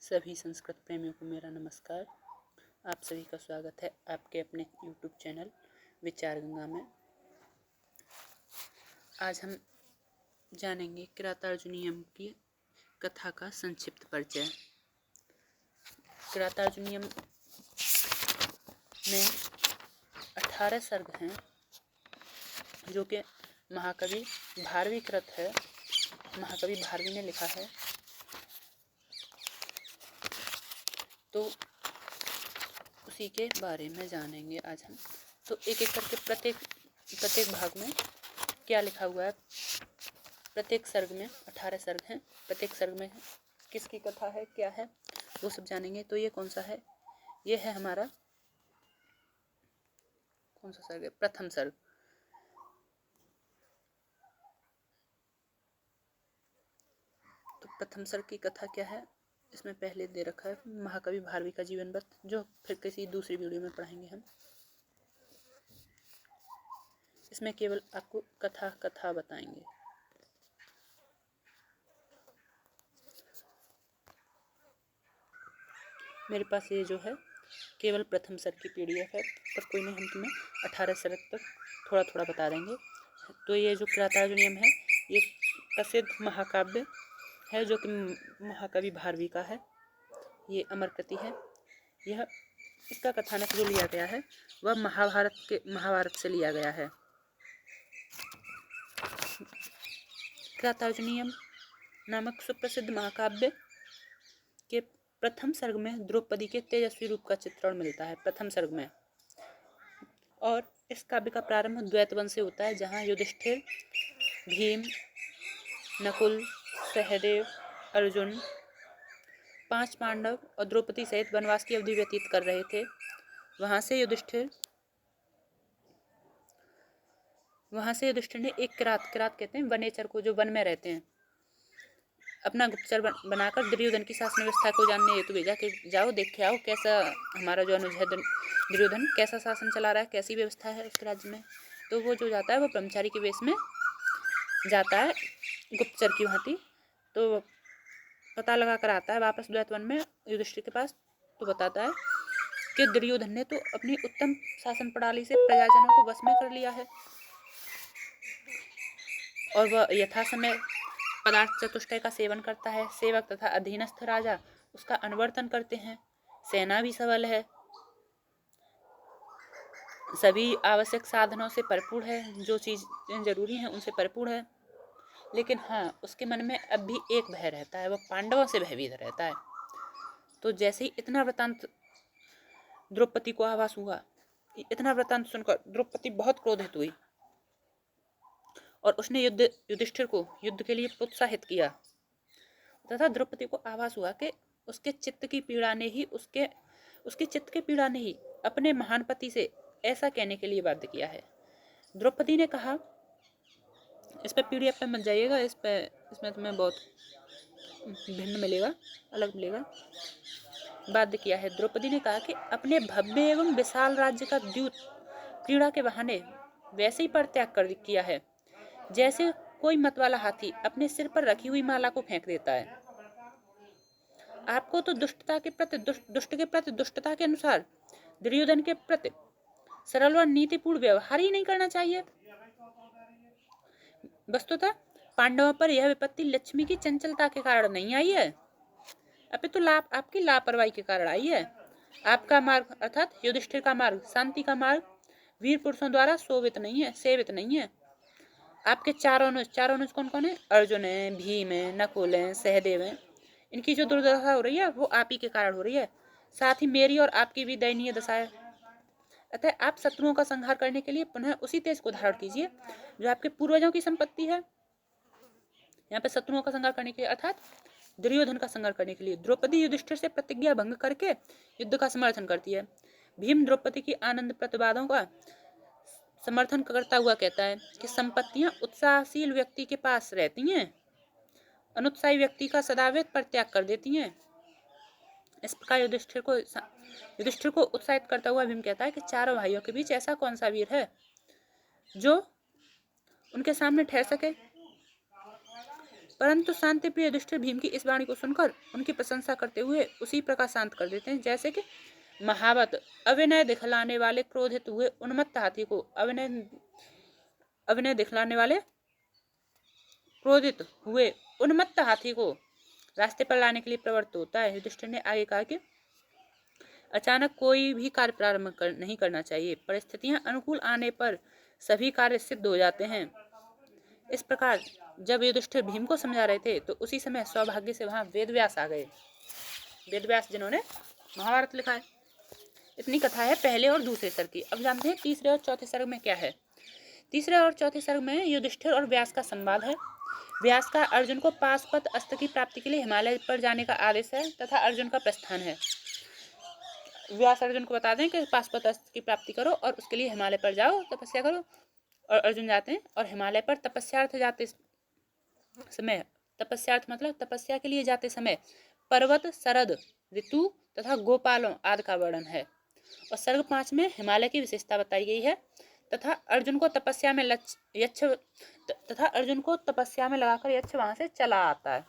सभी संस्कृत प्रेमियों को मेरा नमस्कार। आप सभी का स्वागत है आपके अपने YouTube चैनल विचार गंगा में। आज हम जानेंगे किरातार्जुनीयम की कथा का संक्षिप्त परिचय। किरातार्जुनीयम में 18 सर्ग हैं जो कि महाकवि भारवी कृत है। महाकवि भारवी ने लिखा है। तो उसी के बारे में जानेंगे आज हम। तो एक एक करके प्रत्येक भाग में क्या लिखा हुआ है। प्रत्येक सर्ग में 18 सर्ग हैं। प्रत्येक सर्ग में किसकी कथा है, क्या है, वो सब जानेंगे। तो ये कौन सा है? ये है हमारा कौन सा सर्ग है? प्रथम सर्ग। तो प्रथम सर्ग की कथा क्या है, इसमें पहले दे रखा है महाकवि भारवी का जीवन वृत्त, जो फिर किसी दूसरी वीडियो में पढ़ाएंगे हम। इसमें केवल आपको कथा बताएंगे। मेरे पास ये जो है केवल प्रथम सर्ग की PDF है, पर कोई नहीं, हम तुम्हें 18 सर्ग तक थोड़ा थोड़ा बता देंगे। तो ये जो किरातार्जुनीयम है ये प्रसिद्ध महाकाव्य है जो कि महाकवि भारवी का है। ये अमर कृति है। यह इसका कथानक जो लिया गया है वह महाभारत से लिया गया है। किरातार्जुनीयम नामक सुप्रसिद्ध महाकाव्य के प्रथम सर्ग में द्रौपदी के तेजस्वी रूप का चित्रण मिलता है। प्रथम सर्ग में। और इस काव्य का प्रारंभ द्वैतवन से होता है, जहाँ युधिष्ठिर, भीम, नकुल, सहदेव, अर्जुन, 5 पांडव और द्रौपदी सहित वनवास की अवधि व्यतीत कर रहे थे। वहां से युधिष्ठिर ने एक किरात कहते हैं वनेचर को, जो वन में रहते हैं, अपना गुप्तचर बनाकर दुर्योधन की शासन व्यवस्था को जानने हेतु भेजा कि जाओ देख के आओ कैसा हमारा जो अनुज है दुर्योधन कैसा शासन चला रहा है, कैसी व्यवस्था है उसके राज्य में। तो वो जो जाता है वो ब्रह्मचारी के वेश में जाता है गुप्तचर की भांति। तो पता लगा कर आता है वापस द्वैतवन में युधिष्ठिर के पास। तो बताता है कि दुर्योधन ने तो अपनी उत्तम शासन प्रणाली से प्रजाजनों को वश में कर लिया है और वह यथा समय पदार्थ चतुष्टय का सेवन करता है। सेवक तथा अधीनस्थ राजा उसका अनुवर्तन करते हैं। सेना भी सबल है, सभी आवश्यक साधनों से भरपूर है, जो चीजें जरूरी हैं उनसे भरपूर है। लेकिन हाँ, उसके मन में अब भी एक भय रहता है, वह पांडवों से भयभीत रहता है। तो जैसे ही इतना वृतांत द्रौपदी को आभास हुआ, इतना वृतांत सुनकर द्रौपदी बहुत क्रोधित हुई और उसने युधिष्ठिर को युद्ध के लिए प्रोत्साहित किया तथा द्रौपदी को आभास हुआ कि उसके चित्त की पीड़ा ने ही अपने महान पति से ऐसा कहने के लिए बाध्य किया है। द्रौपदी ने कहा, इस पे PDF पे मत जाइएगा, इसमें तुम्हें बहुत भिन्न मिलेगा, अलग मिलेगा। बाध्य किया है। द्रौपदी ने कहा कि अपने भव्य एवं विशाल राज्य का द्यूत क्रीड़ा के बहाने वैसे ही परित्याग कर किया है जैसे कोई मतवाला हाथी अपने सिर पर रखी हुई माला को फेंक देता है। आपको तो दुष्ट के प्रति दुष्टता के अनुसार दुर्योधन के प्रति सरल और नीतिपूर्ण व्यवहार ही नहीं करना चाहिए। वस्तुतः पांडवों पर यह विपत्ति लक्ष्मी की चंचलता के कारण नहीं आई है, अपितु आपकी लापरवाही के कारण आई है। आपका मार्ग अर्थात युधिष्ठिर का मार्ग, शांति का मार्ग वीर पुरुषों द्वारा सेवित नहीं है। आपके चारों अनुज कौन है? अर्जुन है, भीम है, नकुल है, सहदेव है। इनकी जो दुर्दशा हो रही है वो आप ही के कारण हो रही है। साथ ही मेरी और आपकी भी दयनीय दशा है। अतः आप शत्रुओं का संहार करने के लिए पुनः उसी तेज को धारण कीजिए जो आपके पूर्वजों की संपत्ति है। यहाँ पे शत्रुओं का संहार करने के लिए अर्थात दुर्योधन का संहार करने के लिए द्रौपदी युधिष्ठिर से प्रतिज्ञा भंग करके युद्ध का समर्थन करती है। भीम द्रौपदी की आनंद प्रतिवादों का समर्थन करता हुआ कहता है कि संपत्तियां उत्साहशील व्यक्ति के पास रहती हैं, अनुत्साही व्यक्ति का सदाव्यत परित्याग कर देती हैं। इस प्रकार युधिष्ठिर को उत्साहित करता हुआ भीम कहता है कि चारों भाइयों के बीच ऐसा कौन सा वीर है जो उनके सामने ठहर सके। परंतु शांति प्रिय युधिष्ठिर भीम की इस वाणी को सुनकर उनकी प्रशंसा करते हुए उसी प्रकार शांत कर देते हैं जैसे कि महावत अविनय दिखलाने वाले क्रोधित हुए उन्मत्त हाथी को अविनय दिखलाने वाले क्रोधित हुए उन्मत्त हाथी को रास्ते पर लाने के लिए प्रवृत्त होता है। युधिष्ठिर ने आगे कहा कि अचानक कोई भी कार्य प्रारंभ नहीं करना चाहिए। परिस्थितियां अनुकूल आने पर सभी कार्य सिद्ध हो जाते हैं। इस प्रकार जब युधिष्ठिर भीम को समझा रहे थे तो उसी समय सौभाग्य से वहां वेदव्यास आ गए। वेदव्यास जिन्होंने महाभारत लिखा है। इतनी कथा है पहले और दूसरे सर्ग की। अब जानते हैं तीसरे और चौथे सर्ग में क्या है। तीसरे और चौथे सर्ग में युधिष्ठिर और व्यास का संवाद है। व्यास का अर्जुन को पाशुपत अस्त्र की प्राप्ति के लिए हिमालय पर जाने का आदेश है तथा अर्जुन का प्रस्थान है। व्यास अर्जुन को बता दें कि पाशुपत अस्त्र की प्राप्ति करो और उसके लिए हिमालय पर जाओ, तपस्या करो। और अर्जुन जाते हैं और हिमालय पर तपस्यार्थ जाते समय, तपस्यार्थ मतलब तपस्या के लिए जाते समय पर्वत, शरद ऋतु तथा गोपालों आदि का वर्णन है। और सर्ग 5 में हिमालय की विशेषता बताई गई है तथा अर्जुन को तपस्या में लगाकर यक्ष वहां से चला आता है।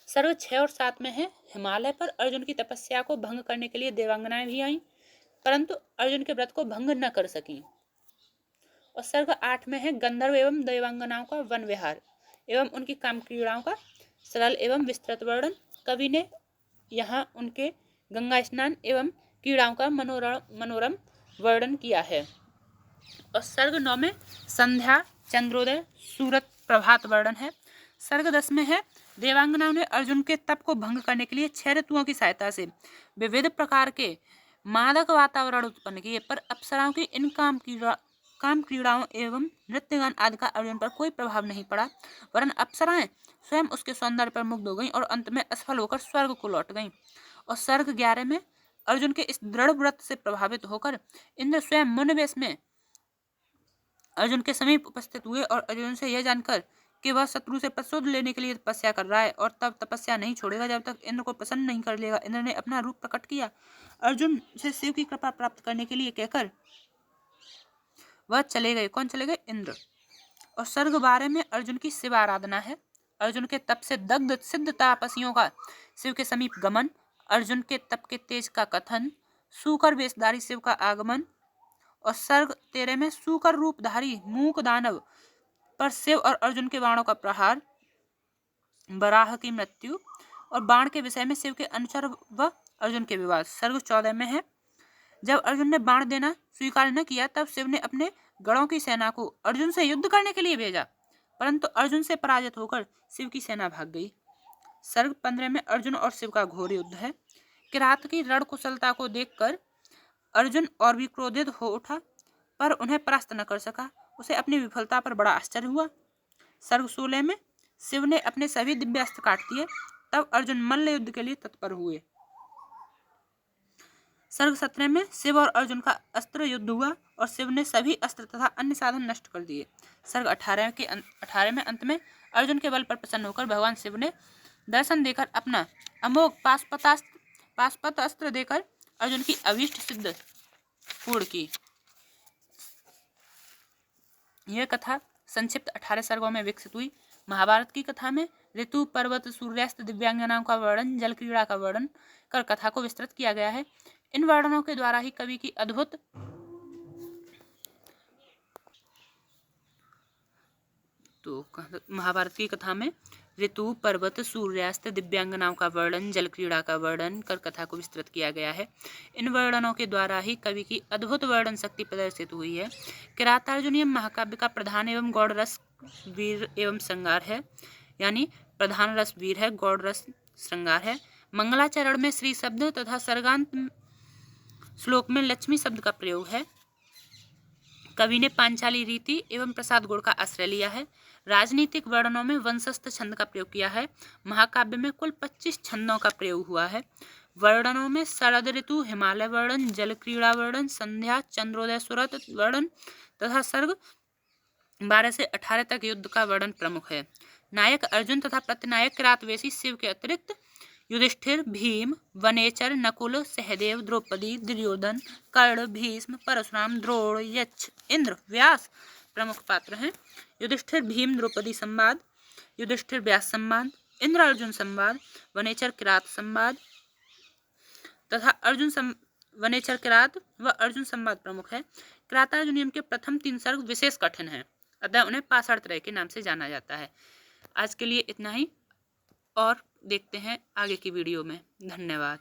सर्ग 6 और 7 में है हिमालय पर अर्जुन की तपस्या को भंग करने के लिए देवांगनाएं भी आईं परंतु अर्जुन के व्रत को भंग न कर सकी। और सर्ग 8 में है गंधर्व एवं देवांगनाओं का वन विहार एवं उनकी काम क्रीड़ाओं का सरल एवं विस्तृत वर्णन। कवि ने यहाँ उनके गंगा स्नान एवं क्रीड़ाओं का मनोरम वर्णन किया है। और सर्ग 9 में संध्या, चंद्रोदय, सूरत, प्रभात वर्णन है। सर्ग 10 में है देवांगनाओं ने अर्जुन के तप को भंग करने के लिए 6 ऋतुओं की सहायता से विविध प्रकार के मादक वातावरण उत्पन्न किए पर अप्सराओं की इन काम क्रीड़ाओं एवं नृत्यगान आदि का अर्जुन पर कोई प्रभाव नहीं पड़ा, वरन अप्सराएं स्वयं उसके सौंदर्य पर मुग्ध हो गईं और अंत में असफल होकर स्वर्ग को लौट गईं। और सर्ग 11 में अर्जुन के इस दृढ़ व्रत से प्रभावित होकर इंद्र स्वयं मुनिवेश में अर्जुन के समीप उपस्थित हुए और अर्जुन से यह जानकर कि वह शत्रु से प्रतिशोध लेने के लिए तपस्या कर रहा है और तब तपस्या नहीं छोड़ेगा जब तक इंद्र को प्रसन्न नहीं कर लेगा, इंद्र ने अपना रूप प्रकट किया। अर्जुन से शिव की कृपा प्राप्त करने के लिए कहकर वह चले गए। कौन चले गए? इंद्र। और सर्ग 12 में अर्जुन की शिव आराधना है। अर्जुन के तप से दग्ध सिद्ध तापसियों का शिव के समीप गमन, अर्जुन के तप के तेज का कथन, सूकर वेशधारी शिव का आगमन। और सर्ग 13 में सूकर रूपधारी मूक दानव पर शिव और अर्जुन के बाणों का प्रहार, बराह की मृत्यु और बाण के विषय में शिव के अनुचर व अर्जुन के विवाद। सर्ग 14 में है जब अर्जुन ने बाण देना स्वीकार न किया तब शिव ने अपने गणों की सेना को अर्जुन से युद्ध करने के लिए भेजा परंतु अर्जुन से पराजित होकर शिव की सेना भाग गई। सर्ग 15 में अर्जुन और शिव का घोर युद्ध है। किरात की रण कुशलता को देखकर अर्जुन और भी क्रोधित हो उठा पर उन्हें परास्त न कर सका। उसे अपनी विफलता पर बड़ा आश्चर्य हुआ। सर्ग 16 में शिव ने अपने सभी दिव्यास्त्र काट दिए तब अर्जुन मल्ल युद्ध के लिए तत्पर हुए। सर्ग 17 में शिव और अर्जुन का अस्त्र युद्ध हुआ और शिव ने सभी अस्त्र तथा अन्य साधन नष्ट कर दिए। सर्ग 18 में अंत में अर्जुन के बल पर प्रसन्न होकर भगवान शिव ने दर्शन देकर अपना अमोघ पाशुपत अस्त्र देकर अर्जुन की अभीष्ट सिद्ध पूर्ण की। यह कथा संक्षिप्त 18 सर्गों में विकसित हुई। महाभारत की कथा में ऋतु, पर्वत, सूर्यास्त, दिव्यांगनाओं का वर्णन, जल क्रीड़ा का वर्णन कर कथा को विस्तृत किया गया है। इन वर्णनों के द्वारा ही कवि की अद्भुत महाभारत की कथा में ऋतु, पर्वत, सूर्यास्त, दिव्यांगनाओं का वर्णन, जल क्रीड़ा का वर्णन कर कथा को विस्तृत किया गया है। इन वर्णनों के द्वारा ही कवि की अद्भुत वर्णन शक्ति प्रदर्शित हुई है। किरातार्जुनीय महाकाव्य का प्रधान एवं गौड़ रस वीर एवं श्रृंगार है, यानी प्रधान रस वीर है, गौड़ रस श्रृंगार है। मंगलाचरण में श्री शब्द तथा सर्गांत श्लोक में लक्ष्मी शब्द का प्रयोग है। कवि ने पांचाली रीति एवं प्रसाद गुण का आश्रय लिया है। राजनीतिक वर्णनों में वंशस्थ छंद का प्रयोग किया है। महाकाव्य में कुल 25 छंदों का प्रयोग हुआ है। वर्णनों में शरद ऋतु, हिमालय वर्णन, जल क्रीड़ा वर्णन, संध्या, चंद्रोदय, सूरत वर्णन तथा सर्ग 12 से 18 तक युद्ध का वर्णन प्रमुख है। नायक अर्जुन तथा प्रतिनायक किरातवेशी शिव के अतिरिक्त युधिष्ठिर, भीम, वनेचर, नकुल, सहदेव, द्रौपदी, दुर्योधन, कर्ण, भीष्म, परशुराम, द्रोण, यक्ष, इंद्र, व्यास प्रमुख पात्र हैं। युधिष्ठिर भीम द्रौपदी संवाद, युधिष्ठिर व्यास संवाद, इंद्र अर्जुन संवाद, वनेचर किरात संवाद तथा वनेचर किरात व अर्जुन संवाद प्रमुख है। किरातार्जुनीयम के प्रथम 3 सर्ग विशेष कठिन हैं, अतः उन्हें पाषाण त्रय के नाम से जाना जाता है। आज के लिए इतना ही और देखते हैं आगे की वीडियो में। धन्यवाद।